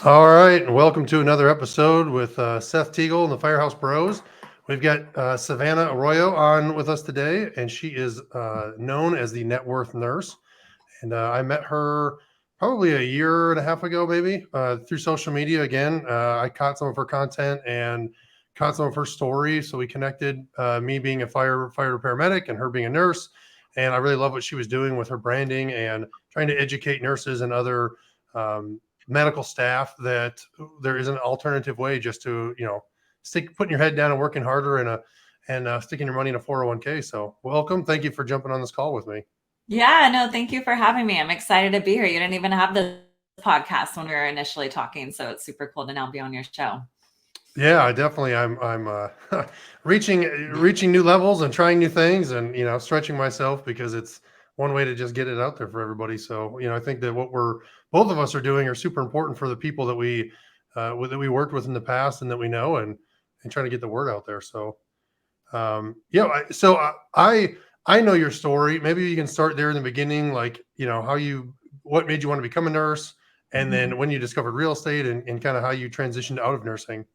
All right, and welcome to another episode with Seth Teagle and the Firehouse Bros. We've got Savannah Arroyo on with us today, and she is known as the Networth nurse. And I met her probably a year and a half ago, maybe through social media. Again, I caught some of her content and caught some of her stories, so we connected. Me being a firefighter paramedic, and her being a nurse, and I really love what she was doing with her branding and trying to educate nurses and other medical staff that there is an alternative way just to stick putting your head down and working harder and sticking your money in a 401k. So welcome, thank you for jumping on this call with me. Yeah, no, thank you for having me. I'm excited to be here. You didn't even have this podcast when we were initially talking, so it's super cool to now be on your show. Yeah, I definitely I'm reaching new levels and trying new things, and stretching myself, because it's one way to just get it out there for everybody. So I think that what we're both of us are doing are super important for the people that we worked with in the past and that we know, and trying to get the word out there. So I know your story. Maybe you can start there in the beginning, like how you what made you want to become a nurse, and Mhm. then when you discovered real estate, and kind of how you transitioned out of nursing.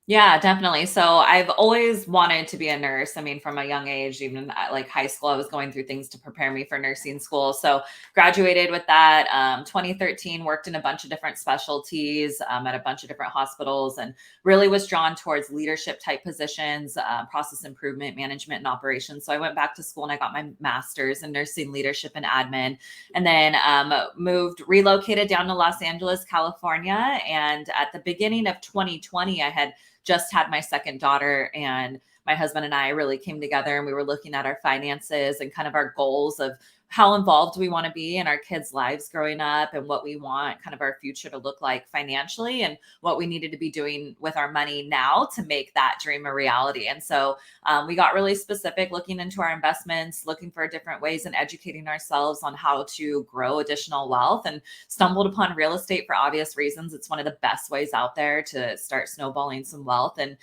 Yeah, definitely. So I've always wanted to be a nurse. I mean, from a young age, even at like high school, I was going through things to prepare me for nursing school. So graduated with that. 2013, worked in a bunch of different specialties at a bunch of different hospitals, and really was drawn towards leadership type positions, process improvement, management, and operations. So I went back to school and I got my master's in nursing leadership and admin, and then relocated down to Los Angeles, California. And at the beginning of 2020, I had just had my second daughter, and my husband and I really came together and we were looking at our finances and kind of our goals of how involved we want to be in our kids' lives growing up, and what we want kind of our future to look like financially, and what we needed to be doing with our money now to make that dream a reality. And so we got really specific, looking into our investments, looking for different ways, and educating ourselves on how to grow additional wealth, and stumbled upon real estate for obvious reasons. It's one of the best ways out there to start snowballing some wealth. And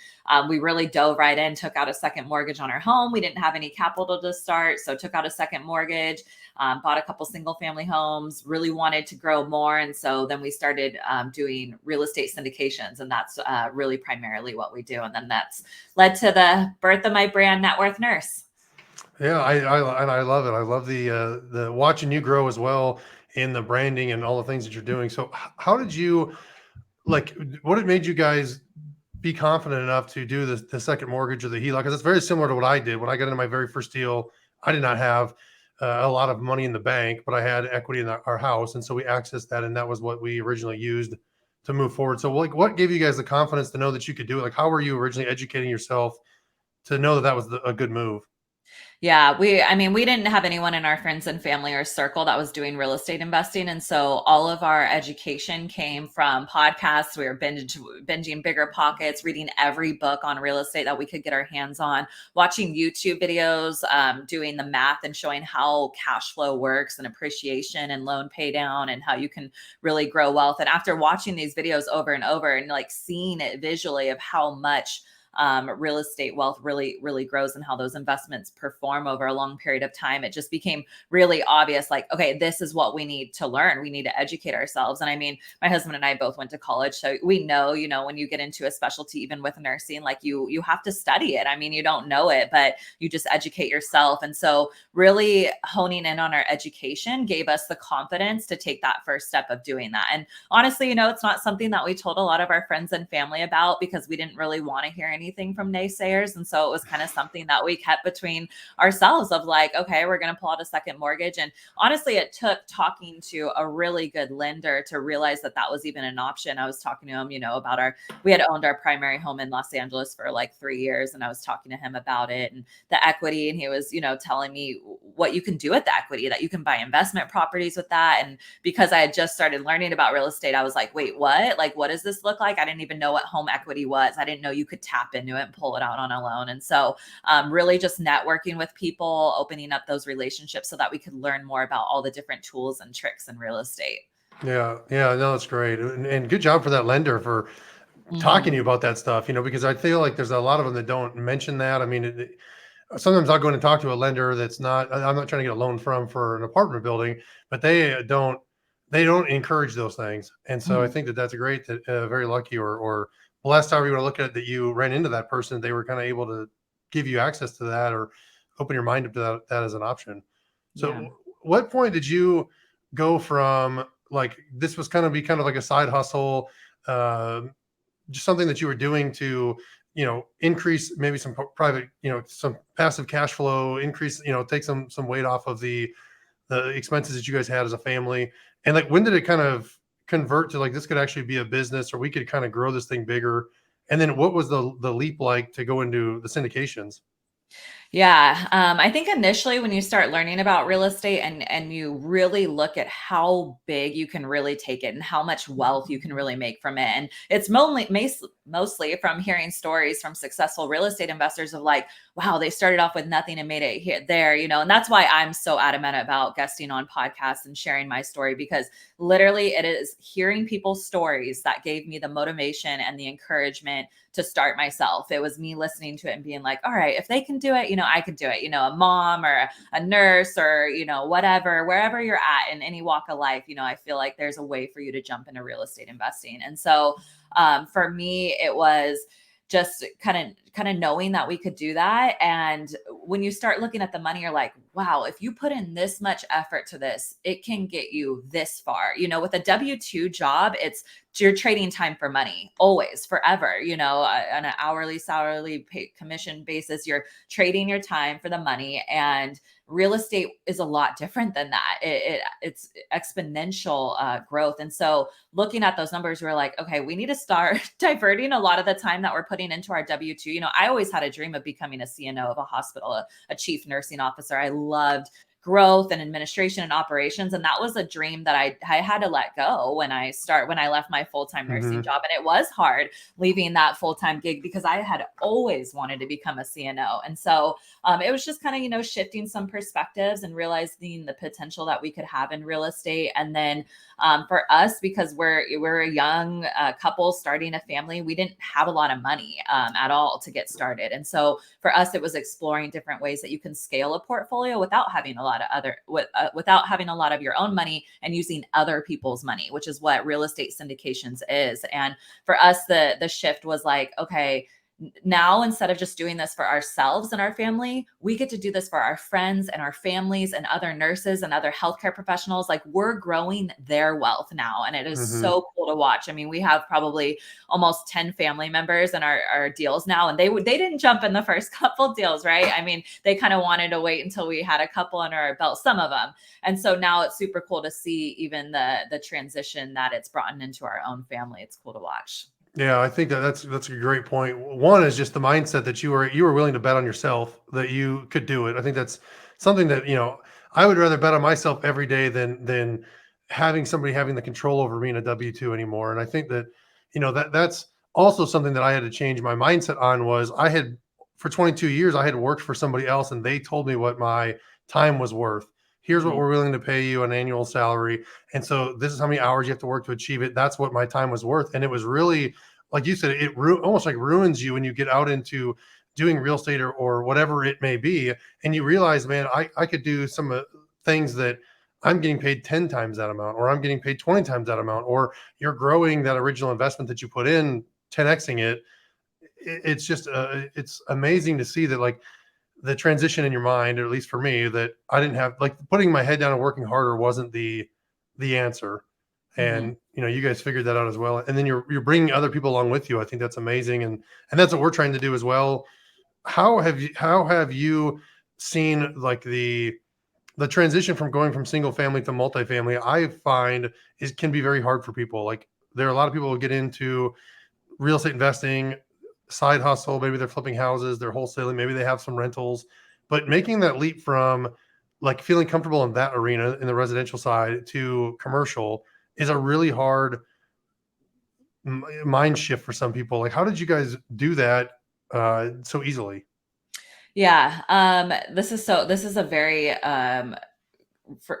we really dove right in, took out a second mortgage on our home. We didn't have any capital to start, so took out a second mortgage, bought a couple single family homes, really wanted to grow more. And so then we started doing real estate syndications, and that's really primarily what we do. And then that's led to the birth of my brand, Networth Nurse. Yeah, I love it. I love the watching you grow as well in the branding and all the things that you're doing. So how did you like what it made you guys be confident enough to do the second mortgage or the HELOC? Because it's very similar to what I did when I got into my very first deal. I did not have a lot of money in the bank, but I had equity in our house, and so we accessed that, and that was what we originally used to move forward. So, like, what gave you guys the confidence to know that you could do it? Like, how were you originally educating yourself to know that that was a good move? Yeah, I mean, we didn't have anyone in our friends and family or circle that was doing real estate investing. And so all of our education came from podcasts. We were binging Bigger Pockets, reading every book on real estate that we could get our hands on, watching YouTube videos, doing the math and showing how cash flow works and appreciation and loan pay down, and how you can really grow wealth. And after watching these videos over and over, and like seeing it visually of how much real estate wealth really grows, and how those investments perform over a long period of time, it just became really obvious, like, okay, this is what we need to learn. We need to educate ourselves. And I mean, my husband and I both went to college, so we know, when you get into a specialty, even with nursing, like you have to study it. I mean, you don't know it, but you just educate yourself. And so really honing in on our education gave us the confidence to take that first step of doing that. And honestly, it's not something that we told a lot of our friends and family about, because we didn't really want to hear anything from naysayers. And so it was kind of something that we kept between ourselves, of like, okay, we're going to pull out a second mortgage. And honestly, it took talking to a really good lender to realize that that was even an option. I was talking to him, about we had owned our primary home in Los Angeles for like 3 years. And I was talking to him about it and the equity. And he was, telling me what you can do with the equity, that you can buy investment properties with that. And because I had just started learning about real estate, I was like, wait, what? Like, what does this look like? I didn't even know what home equity was. I didn't know you could tap into it and pull it out on a loan. And so really just networking with people, opening up those relationships so that we could learn more about all the different tools and tricks in real estate. Yeah, yeah, no, that's great, and good job for that lender for talking to you Mhm. about that stuff. Because I feel like there's a lot of them that don't mention that. I mean, sometimes I'll go in and talk to a lender that's not. I'm not trying to get a loan from for an apartment building, but they don't. they don't encourage those things. And so I Mhm. think that that's great, that very lucky or blessed, however you want to look at it, that you ran into that person. They were kind of able to give you access to that or open your mind up to that as an option. Yeah. So what point did you go from like, this was kind of be kind of like a side hustle, uh, just something that you were doing to, increase maybe some private, some passive cash flow, increase, take some weight off of the expenses that you guys had as a family? And like, when did it kind of convert to like, this could actually be a business, or we could kind of grow this thing bigger? And then what was the leap like to go into the syndications? Yeah, I think initially when you start learning about real estate and you really look at how big you can really take it and how much wealth you can really make from it, and it's mostly from hearing stories from successful real estate investors of like, wow, they started off with nothing and made it here there, and that's why I'm so adamant about guesting on podcasts and sharing my story, because literally it is hearing people's stories that gave me the motivation and the encouragement to start myself. It was me listening to it and being like, all right, if they can do it, I could do it. A mom or a nurse or, whatever, wherever you're at in any walk of life, I feel like there's a way for you to jump into real estate investing. And so for me, it was just kind of knowing that we could do that. And when you start looking at the money, you're like, wow, if you put in this much effort to this, it can get you this far. With a W-2 job, you're trading time for money always, forever, on an hourly salary pay commission basis, you're trading your time for the money. And real estate is a lot different than that. It's exponential growth. And so looking at those numbers, we're like, okay, we need to start diverting a lot of the time that we're putting into our W-2. I always had a dream of becoming a CNO of a hospital, a chief nursing officer. I loved growth and administration and operations. And that was a dream that I had to let go when I left my full-time nursing Hmm. job. And it was hard leaving that full-time gig because I had always wanted to become a CNO. And so it was just kind of, shifting some perspectives and realizing the potential that we could have in real estate. And then for us, because we're a young couple starting a family, we didn't have a lot of money at all to get started. And so for us, it was exploring different ways that you can scale a portfolio without having without having a lot of your own money and using other people's money, which is what real estate syndications is. And for us, the shift was like, okay, now instead of just doing this for ourselves and our family, we get to do this for our friends and our families and other nurses and other healthcare professionals. Like, we're growing their wealth now. And it is Hmm. so cool to watch. I mean, we have probably almost 10 family members in our deals now. And they didn't jump in the first couple deals, right? I mean, they kind of wanted to wait until we had a couple under our belt, some of them. And so now it's super cool to see even the transition that it's brought into our own family. It's cool to watch. Yeah, I think that's a great point. One is just the mindset that you were willing to bet on yourself that you could do it. I think that's something that, I would rather bet on myself every day than having somebody having the control over me in a W-2 anymore. And I think that, that's also something that I had to change my mindset on. Was I had, for 22 years, I had worked for somebody else and they told me what my time was worth. Here's what Mhm. we're willing to pay you, an annual salary. And so this is how many hours you have to work to achieve it. That's what my time was worth. And it was really, like you said, it almost like ruins you when you get out into doing real estate or whatever it may be. And you realize, man, I could do some things that I'm getting paid 10 times that amount, or I'm getting paid 20 times that amount, or you're growing that original investment that you put in, 10xing it. It's just, it's amazing to see that, like, the transition in your mind, or at least for me, that I didn't have, like, putting my head down and working harder wasn't the answer. Mhm. And you guys figured that out as well. And then you're bringing other people along with you. I think that's amazing, and that's what we're trying to do as well. How have you seen like the transition from going from single family to multifamily? I find is can be very hard for people. Like, there are a lot of people who get into real estate investing, side hustle. Maybe they're flipping houses, they're wholesaling, maybe they have some rentals, but making that leap from like feeling comfortable in that arena in the residential side to commercial is a really hard mind shift for some people. Like, how did you guys do that so easily? Yeah. This is a very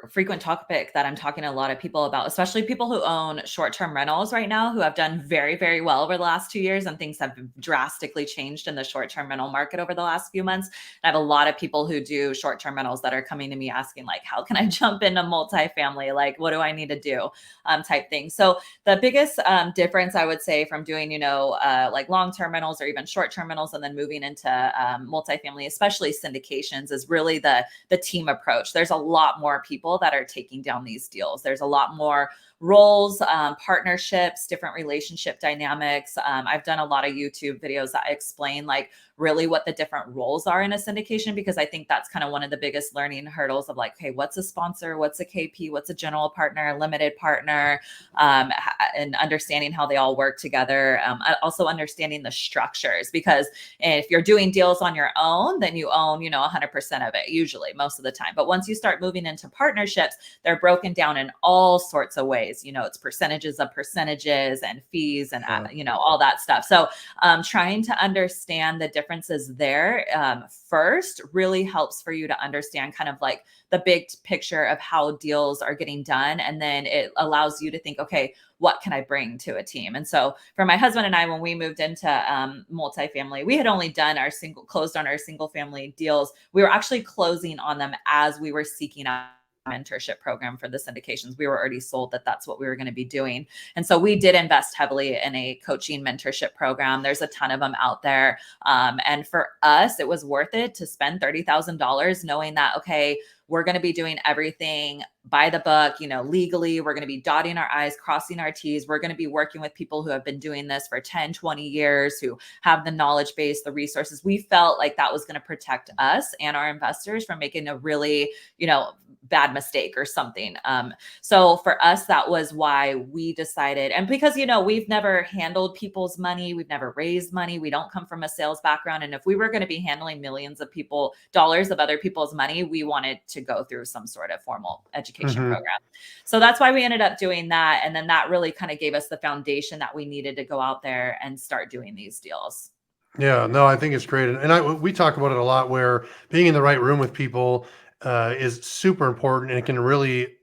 frequent topic that I'm talking to a lot of people about, especially people who own short-term rentals right now, who have done very, very well over the last 2 years, and things have drastically changed in the short-term rental market over the last few months. I have a lot of people who do short-term rentals that are coming to me asking, like, how can I jump into multifamily? Like, what do I need to do? Type thing. So the biggest difference I would say from doing, like long-term rentals or even short-term rentals and then moving into multifamily, especially syndications, is really the team approach. There's a lot more people that are taking down these deals. There's a lot more roles, partnerships, different relationship dynamics. I've done a lot of YouTube videos that explain like really what the different roles are in a syndication, because I think that's kind of one of the biggest learning hurdles of like, hey, what's a sponsor? What's a KP? What's a general partner, a limited partner, and understanding how they all work together. Also understanding the structures, because if you're doing deals on your own, then you own, 100% of it, usually most of the time. But once you start moving into partnerships, they're broken down in all sorts of ways. It's percentages of percentages and fees and, all that stuff. So trying to understand the differences there first really helps for you to understand kind of like the big picture of how deals are getting done. And then it allows you to think, okay, what can I bring to a team? And so for my husband and I, when we moved into multifamily, we had only closed on our single family deals. We were actually closing on them as we were seeking out mentorship program for the syndications. We were already sold that that's what we were going to be doing. And so we did invest heavily in a coaching mentorship program. There's a ton of them out there. And for us, it was worth it to spend $30,000 knowing that, okay, we're going to be doing everything by the book, legally. We're going to be dotting our I's, crossing our T's. We're going to be working with people who have been doing this for 10, 20 years, who have the knowledge base, the resources. We felt like that was going to protect us and our investors from making a really, bad mistake or something. So for us, that was why we decided, and because, we've never handled people's money. We've never raised money. We don't come from a sales background. And if we were going to be handling millions of dollars of other people's money, we wanted to go through some sort of formal education program. So that's why we ended up doing that. And then that really kind of gave us the foundation that we needed to go out there and start doing these deals. Yeah, no, I think it's great. And we talk about it a lot, where being in the right room with people is super important, and it can really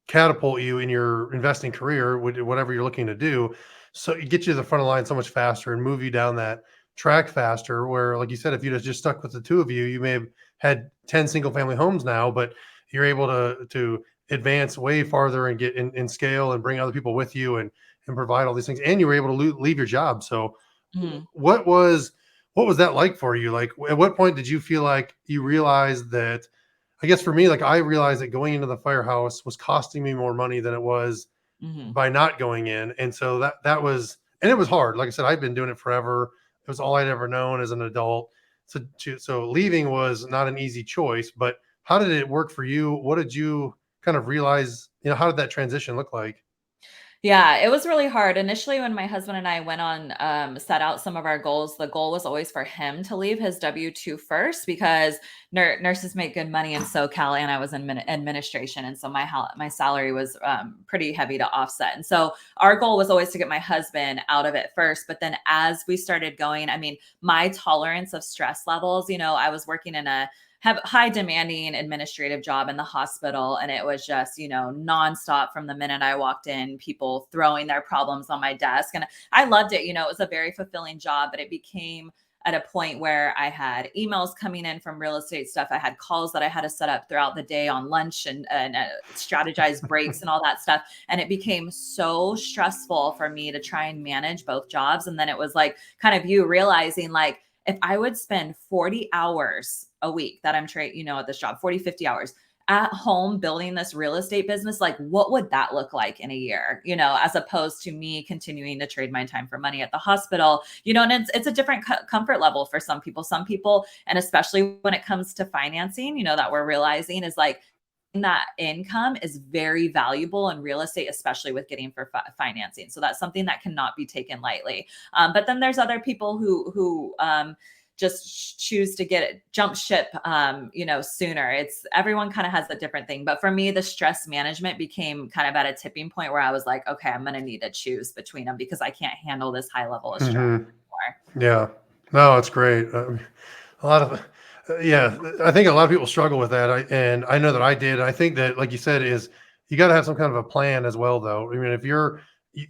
catapult you in your investing career, whatever you're looking to do. So it gets you to the front of the line so much faster and move you down that track faster. Where, like you said, if you just stuck with the two of you, you may have had 10 single family homes now, but you're able to advance way farther and get in scale and bring other people with you and provide all these things. And you were able to leave your job. So what was that like for you? Like, at what point did you feel like you realized that? I guess for me, like, I realized that going into the firehouse was costing me more money than it was by not going in. And so that was, and it was hard. Like I said, I've been doing it forever. It was all I'd ever known as an adult. So leaving was not an easy choice. But how did it work for you? What did you kind of realize? How did that transition look like? Yeah, it was really hard. Initially, when my husband and I went on, set out some of our goals, the goal was always for him to leave his W-2 first, because nurses make good money in SoCal, and I was in administration. And so my salary was pretty heavy to offset. And so our goal was always to get my husband out of it first. But then as we started going, I mean, my tolerance of stress levels, I was working in a high demanding administrative job in the hospital. And it was just, nonstop from the minute I walked in, people throwing their problems on my desk. And I loved it. It was a very fulfilling job, but it became at a point where I had emails coming in from real estate stuff. I had calls that I had to set up throughout the day on lunch and strategize breaks and all that stuff. And it became so stressful for me to try and manage both jobs. And then it was like kind of you realizing, like, if I would spend 40 hours a week that I'm at this job, 40, 50 hours at home building this real estate business, like, what would that look like in a year, as opposed to me continuing to trade my time for money at the hospital, and it's a different comfort level for some people, and especially when it comes to financing, that we're realizing is like, that income is very valuable in real estate, especially with getting for financing. So that's something that cannot be taken lightly. But then there's other people who just choose to jump ship, sooner. Everyone kind of has a different thing. But for me, the stress management became kind of at a tipping point where I was like, okay, I'm going to need to choose between them, because I can't handle this high level of stress anymore. Yeah, no, it's great. A lot of Yeah, I think a lot of people struggle with that. And I know that I did. I think that, like you said, is you got to have some kind of a plan as well, though. I mean, if you're,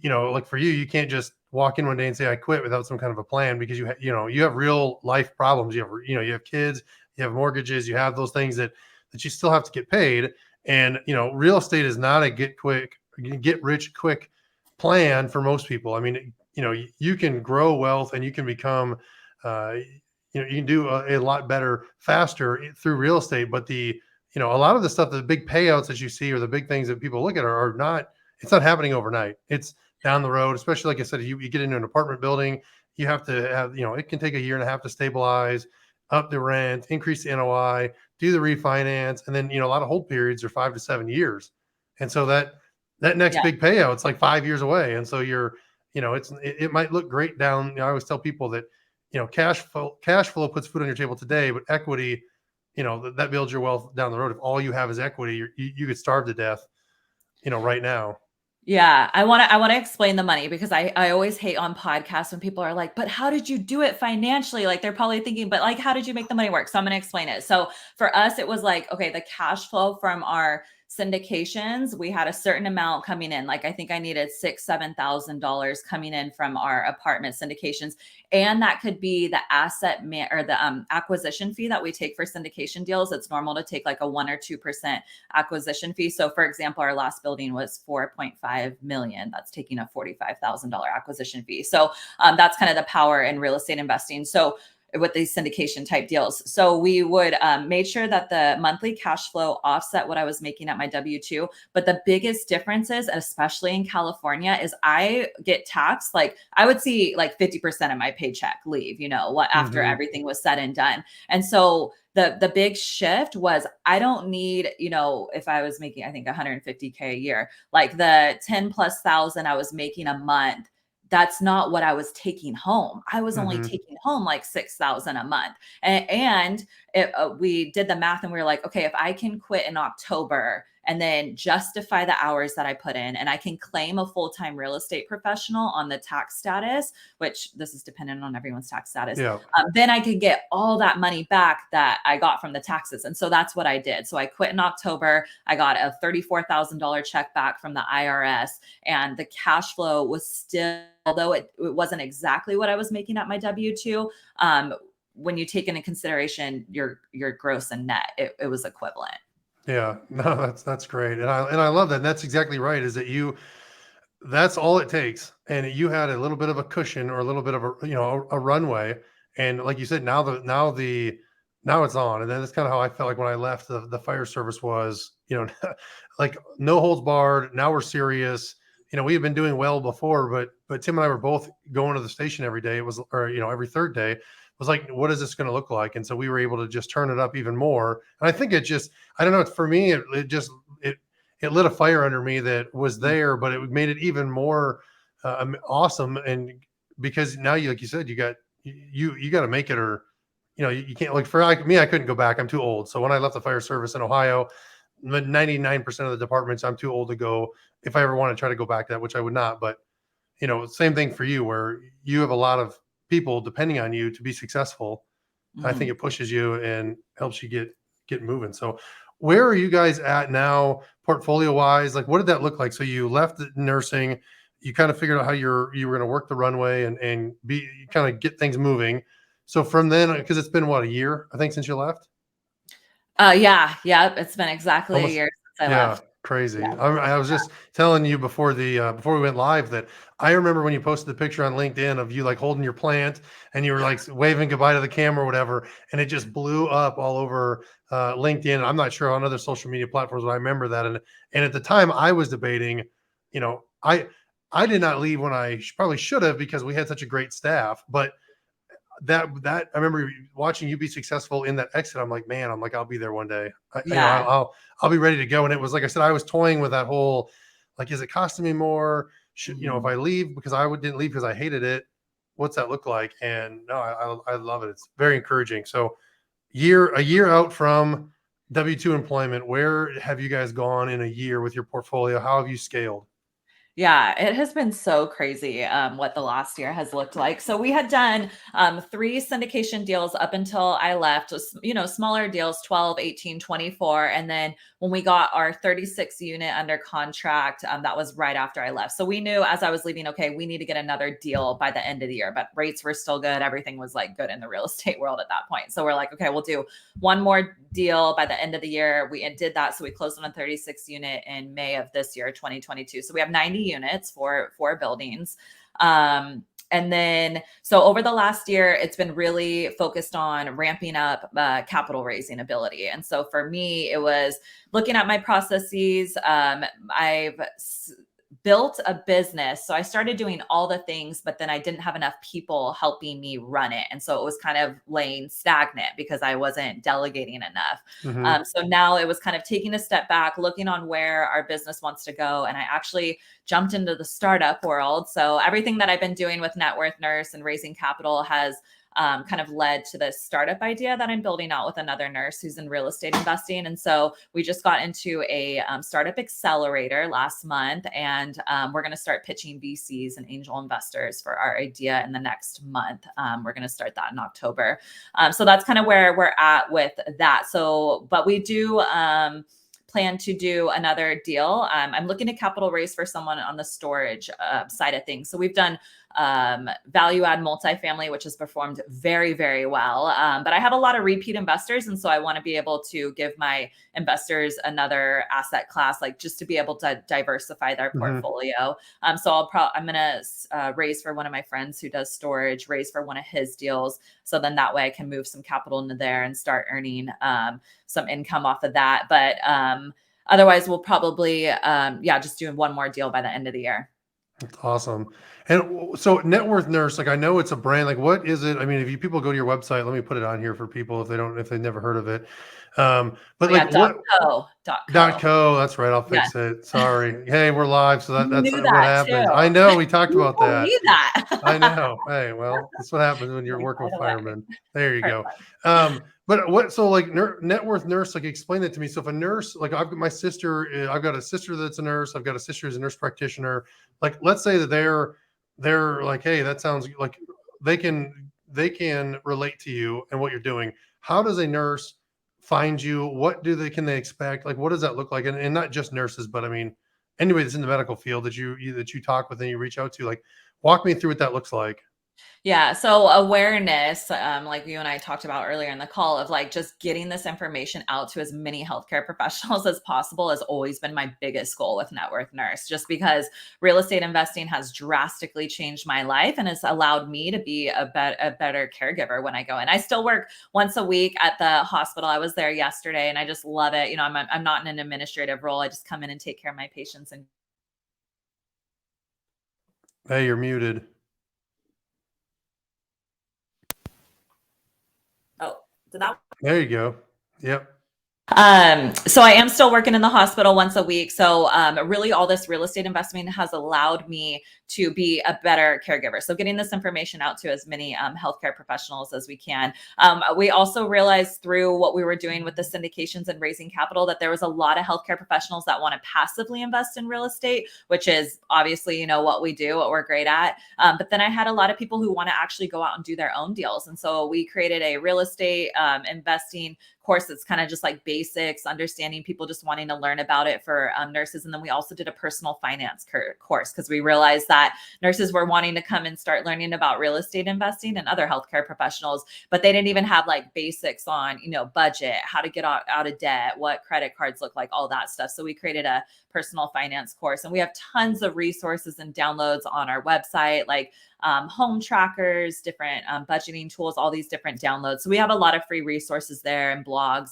like for you, you can't just walk in one day and say I quit without some kind of a plan because you have real life problems. You have kids, you have mortgages, you have those things that you still have to get paid. And real estate is not a get rich quick plan for most people. I mean, you can grow wealth and you can become. Uh, you can do a lot better faster through real estate, but a lot of the stuff, the big payouts that you see or the big things that people look at are not, it's not happening overnight. It's down the road, especially like I said, you get into an apartment building, you have to have, it can take a year and a half to stabilize, up the rent, increase the NOI, do the refinance. And then, a lot of hold periods are 5 to 7 years. And so that next Yeah. big payout, it's like 5 years away. And so it might look great down. I always tell people that, cash flow puts food on your table today, but equity, that builds your wealth down the road. If all you have is equity, you could starve to death, right now. Yeah, I want to explain the money because I always hate on podcasts when people are like, "But how did you do it financially?" Like they're probably thinking, "But like how did you make the money work?" So I'm going to explain it. So for us it was like, okay, the cash flow from our syndications, we had a certain amount coming in. Like I think I needed $6,000-7,000 coming in from our apartment syndications, and that could be the or the acquisition fee that we take for syndication deals. It's normal to take like a 1 or 2% acquisition fee. So for example, our last building was 4.5 million. That's taking a $45,000 acquisition fee. So that's kind of the power in real estate investing. So with these syndication type deals. So we would make sure that the monthly cash flow offset what I was making at my W-2. But the biggest difference is, especially in California, is I get taxed. Like I would see like 50% of my paycheck leave, after Mm-hmm. everything was said and done. And so the big shift was I don't need, if I was making, I think 150K a year, like the 10 plus thousand I was making a month, that's not what I was taking home. I was only Mm-hmm. taking home like 6,000 a month. We did the math and we were like, okay, if I can quit in October and then justify the hours that I put in, and I can claim a full-time real estate professional on the tax status, which this is dependent on everyone's tax status, Yeah. then I could get all that money back that I got from the taxes. And so that's what I did. So I quit in October. I got a $34,000 check back from the IRS, and the cash flow was still, although it wasn't exactly what I was making at my W-2, when you take into consideration your gross and net, it was equivalent. Yeah. No, that's great. And I love that. And that's exactly right. Is that that's all it takes. And you had a little bit of a cushion or a little bit of a runway. And like you said, now it's on. And then that's kind of how I felt like when I left the fire service was, like no holds barred. Now we're serious. We had been doing well before, but Tim and I were both going to the station every day. It was, or, every third day. It was like, what is this going to look like? And so we were able to just turn it up even more. And I think I don't know, for me, it lit a fire under me that was there, but it made it even more awesome. And because now like you said, you got to make it, or you can't, like for me, I couldn't go back. I'm too old. So when I left the fire service in Ohio, 99% of the departments, I'm too old to go if I ever want to try to go back to that, which I would not. But same thing for you, where you have a lot of people depending on you to be successful. I think Mhm. it pushes you and helps you get moving. So where are you guys at now, portfolio wise? Like, what did that look like? So you left the nursing, you kind of figured out how you were going to work the runway and be kind of get things moving. So from then, because it's been what, a year, I think, since you left? Yeah. It's been exactly a Almost. year since I Yeah, left. crazy. Yeah. I was just telling you before we went live that I remember when you posted the picture on LinkedIn of you like holding your plant and you were like waving goodbye to the camera or whatever, and it just blew up all over LinkedIn. I'm not sure on other social media platforms, but I remember that. And at the time, I was debating. You know, I did not leave when I probably should have because we had such a great staff, but that I remember watching you be successful in that exit. I'm like, man, I'll be there one day. Yeah. I'll be ready to go. And it was like I said, I was toying with that whole, like, is it costing me more? Should if Mhm. I leave because didn't leave because I hated it, what's that look like? And no, I love it. It's very encouraging. So a year out from W-2 employment, where have you guys gone in a year with your portfolio? How have you scaled? Yeah, it has been so crazy what the last year has looked like. So we had done three syndication deals up until I left, smaller deals, 12, 18, 24. And then when we got our 36 unit under contract, that was right after I left. So we knew as I was leaving, okay, we need to get another deal by the end of the year, but rates were still good. Everything was like good in the real estate world at that point. So we're like, okay, we'll do one more deal by the end of the year. We did that. So we closed on a 36 unit in May of this year, 2022. So we have 90 units for four buildings. And then, so over the last year, it's been really focused on ramping up capital raising ability. And so for me, it was looking at my processes. I've built a business. So I started doing all the things, but then I didn't have enough people helping me run it. And so it was kind of laying stagnant because I wasn't delegating enough. Mm-hmm. So now it was kind of taking a step back, looking on where our business wants to go. And I actually jumped into the startup world. So everything that I've been doing with Networth Nurse and raising capital has kind of led to this startup idea that I'm building out with another nurse who's in real estate investing. And so we just got into a startup accelerator last month, and we're going to start pitching VCs and angel investors for our idea in the next month. We're going to start that in October. So that's kind of where we're at with that. So, but we do plan to do another deal. I'm looking to capital raise for someone on the storage side of things. So we've done value add multifamily, which has performed very, very well. But I have a lot of repeat investors. And so I want to be able to give my investors another asset class, like just to be able to diversify their portfolio. So I'm going to raise for one of my friends who does storage, raise for one of his deals. So then that way I can move some capital into there and start earning some income off of that. But otherwise we'll probably, just doing one more deal by the end of the year. That's awesome. And so Networth Nurse, like I know it's a brand, like what is it? I mean, if you people go to your website, let me put it on here for people if they've never heard of it. But like what .co. .co, that's right. I'll Yeah. fix it. Sorry. Hey, we're live. So You that's knew what that happens. too. I know we talked You about told that. me that. I know. Hey, well, that's what happens when you're working with Right away. firemen. There you go. Perfect. But what? So like Networth Nurse, like explain that to me. So if a nurse, like I've got my sister, I've got a sister that's a nurse. I've got a sister who's a nurse practitioner. Like let's say that they're like, hey, that sounds like they can relate to you and what you're doing. How does a nurse find you? What can they expect? Like what does that look like? And not just nurses, but I mean anybody that's in the medical field that you talk with and you reach out to. Like walk me through what that looks like. Yeah. So awareness, like you and I talked about earlier in the call, of like just getting this information out to as many healthcare professionals as possible has always been my biggest goal with Networth Nurse, just because real estate investing has drastically changed my life and has allowed me to be a better caregiver when I go in. I still work once a week at the hospital. I was there yesterday and I just love it. You know, I'm not in an administrative role. I just come in and take care of my patients. And Hey, you're muted. oh, did that There you go. Yep. So I am still working in the hospital once a week. So really all this real estate investment has allowed me to be a better caregiver. So getting this information out to as many healthcare professionals as we can. We also realized through what we were doing with the syndications and raising capital that there was a lot of healthcare professionals that want to passively invest in real estate, which is obviously, you know, what we do, what we're great at. But then I had a lot of people who want to actually go out and do their own deals. And so we created a real estate investing course that's kind of just like basics, understanding, people just wanting to learn about it for nurses. And then we also did a personal finance course because we realized that nurses were wanting to come and start learning about real estate investing and other healthcare professionals, but they didn't even have like basics on, you know, budget, how to get out of debt, what credit cards look like, all that stuff. So we created a personal finance course, and we have tons of resources and downloads on our website, like home trackers, different budgeting tools, all these different downloads. So we have a lot of free resources there and blogs.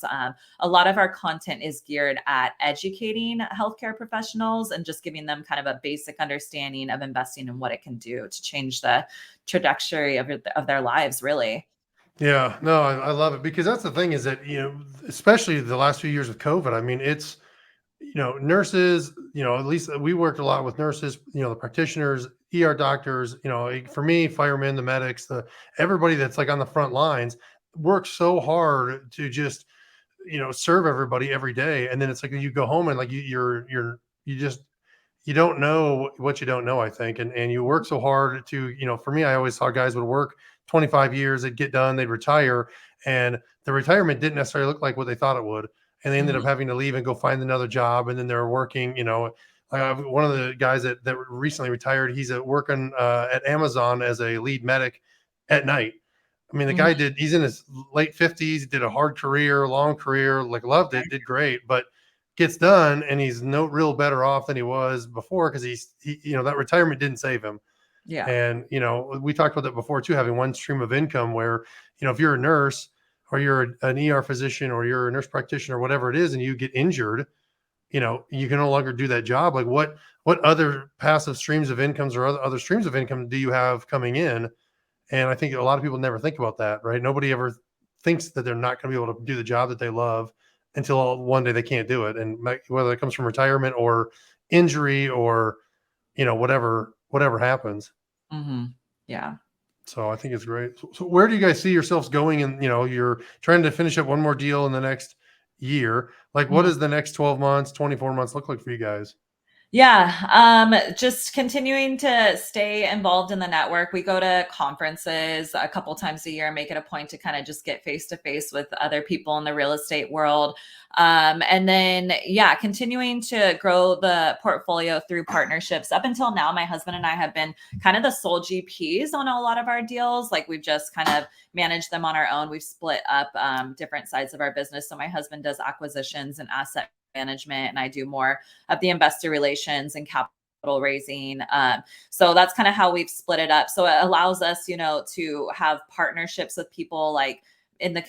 A lot of our content is geared at educating healthcare professionals and just giving them kind of a basic understanding of investing and what it can do to change the trajectory of their lives, really. Yeah, no, I love it because that's the thing is that, you know, especially the last few years of COVID, I mean, it's, you know, nurses, you know, at least we worked a lot with nurses, you know, the practitioners, ER doctors, you know, like for me, firemen, the medics, everybody that's like on the front lines works so hard to just, you know, serve everybody every day. And then it's like you go home and like you just you don't know what you don't know, I think. And you work so hard to, for me, I always saw guys would work 25 years, they'd get done, they'd retire, and the retirement didn't necessarily look like what they thought it would. And they ended up Mhm. having to leave and go find another job. And then they're working, one of the guys that recently retired, he's working at Amazon as a lead medic at night. I mean, the guy Mhm. he's in his late 50s, did a hard career, long career, like loved it, did great, but gets done and he's no real better off than he was before because that retirement didn't save him. Yeah. And, we talked about that before too, having one stream of income where, if you're a nurse or you're an ER physician or you're a nurse practitioner, whatever it is, and you get injured, you can no longer do that job. Like what other passive streams of incomes or other streams of income do you have coming in? And I think a lot of people never think about that, right? Nobody ever thinks that they're not going to be able to do the job that they love until one day they can't do it. And whether it comes from retirement or injury or, whatever happens. Mhm. Yeah. So I think it's great. So where do you guys see yourselves going? And, you're trying to finish up one more deal in the next year. Like, what Mhm. does the next 12 months, 24 months look like for you guys? Yeah, just continuing to stay involved in the network. We go to conferences a couple times a year, make it a point to kind of just get face to face with other people in the real estate world. And then, yeah, continuing to grow the portfolio through partnerships. Up until now, my husband and I have been kind of the sole GPs on a lot of our deals. Like we've just kind of managed them on our own. We've split up different sides of our business. So my husband does acquisitions and asset management, and I do more of the investor relations and capital raising. So that's kind of how we've split it up. So it allows us, to have partnerships with people like in the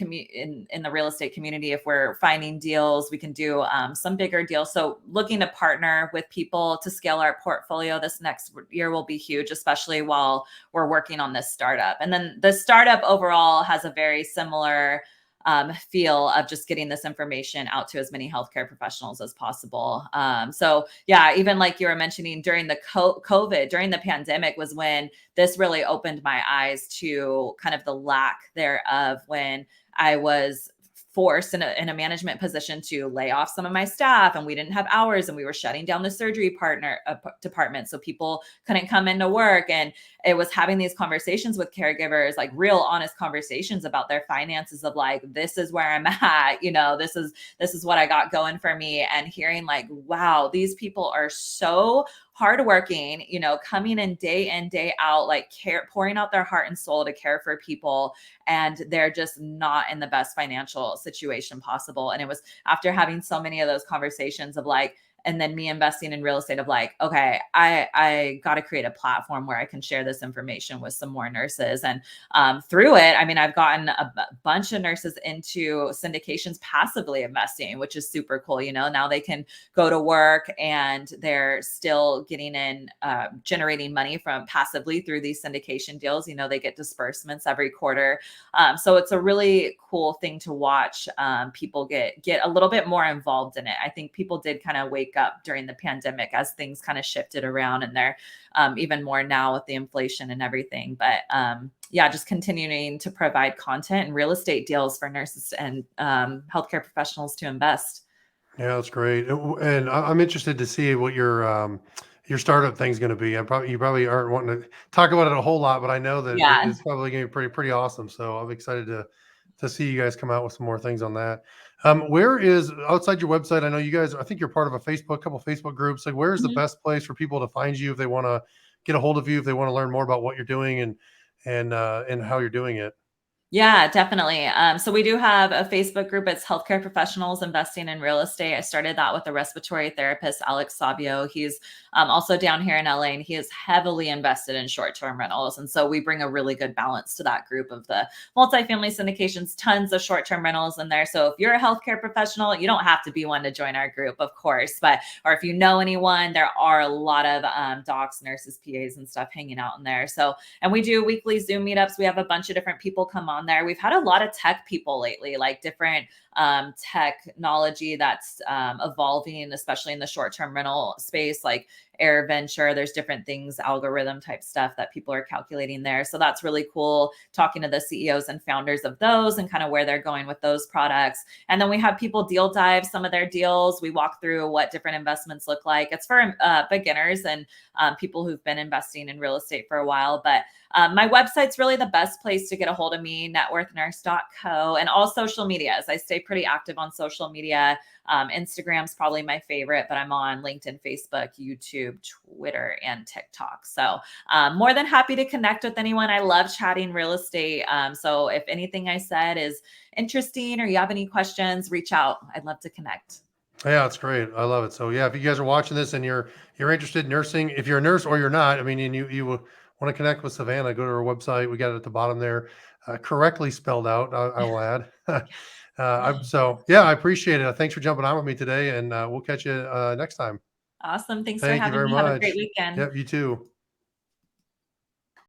in the real estate community. If we're finding deals, we can do some bigger deals. So looking to partner with people to scale our portfolio this next year will be huge, especially while we're working on this startup. And then the startup overall has a very similar feel of just getting this information out to as many healthcare professionals as possible. So yeah, even like you were mentioning during the COVID, during the pandemic was when this really opened my eyes to kind of the lack thereof when I was forced in a management position to lay off some of my staff, and we didn't have hours, and we were shutting down the surgery department, so people couldn't come into work. And it was having these conversations with caregivers, like real honest conversations about their finances of like, this is where I'm at, this is what I got going for me. And hearing like, wow, these people are so hardworking, coming in day out, like pouring out their heart and soul to care for people. And they're just not in the best financial situation possible. And it was after having so many of those conversations of like, and then me investing in real estate of like, okay, I got to create a platform where I can share this information with some more nurses. And through it, I mean, I've gotten a bunch of nurses into syndications passively investing, which is super cool. Now they can go to work and they're still getting in, generating money from passively through these syndication deals. They get disbursements every quarter. So it's a really cool thing to watch people get a little bit more involved in it. I think people did kind of wake up during the pandemic as things kind of shifted around, and they're even more now with the inflation and everything. But yeah, just continuing to provide content and real estate deals for nurses and healthcare professionals to invest. Yeah, that's great. And I'm interested to see what your startup thing's going to be. You probably aren't wanting to talk about it a whole lot, but I know that Yeah. it's probably going to be pretty awesome. So I'm excited to see you guys come out with some more things on that. Where is outside your website? I know you guys. I think you're part of couple Facebook groups. Like, where is the Mhm. best place for people to find you if they want to get a hold of you, if they want to learn more about what you're doing and how you're doing it? Yeah, definitely. So we do have a Facebook group. It's Healthcare Professionals Investing in Real Estate. I started that with a respiratory therapist, Alex Savio. He's also down here in LA, and he is heavily invested in short-term rentals. And so we bring a really good balance to that group of the multifamily syndications, tons of short-term rentals in there. So if you're a healthcare professional, you don't have to be one to join our group, of course, or if you know anyone, there are a lot of docs, nurses, PAs, and stuff hanging out in there. So, and we do weekly Zoom meetups. We have a bunch of different people come on there. We've had a lot of tech people lately, like different technology that's evolving, especially in the short-term rental space, like AirVenture. There's different things, algorithm type stuff that people are calculating there. So that's really cool, talking to the CEOs and founders of those and kind of where they're going with those products. And then we have people deal dive some of their deals. We walk through what different investments look like. It's for beginners and people who've been investing in real estate for a while. But my website's really the best place to get a hold of me, networthnurse.co, and all social medias. I stay pretty active on social media. Instagram's probably my favorite, but I'm on LinkedIn, Facebook, YouTube, Twitter, and TikTok. So more than happy to connect with anyone. I love chatting real estate. So if anything I said is interesting or you have any questions, reach out. I'd love to connect. Yeah, it's great. I love it. So yeah, if you guys are watching this and you're interested in nursing, if you're a nurse or you're not, I mean, and you want to connect with Savannah, go to her website. We got it at the bottom there, correctly spelled out. I will add. So yeah, I appreciate it. Thanks for jumping on with me today, and we'll catch you next time. Awesome. Thanks for Thank you having very me. Have a great much. weekend. Yep, you too.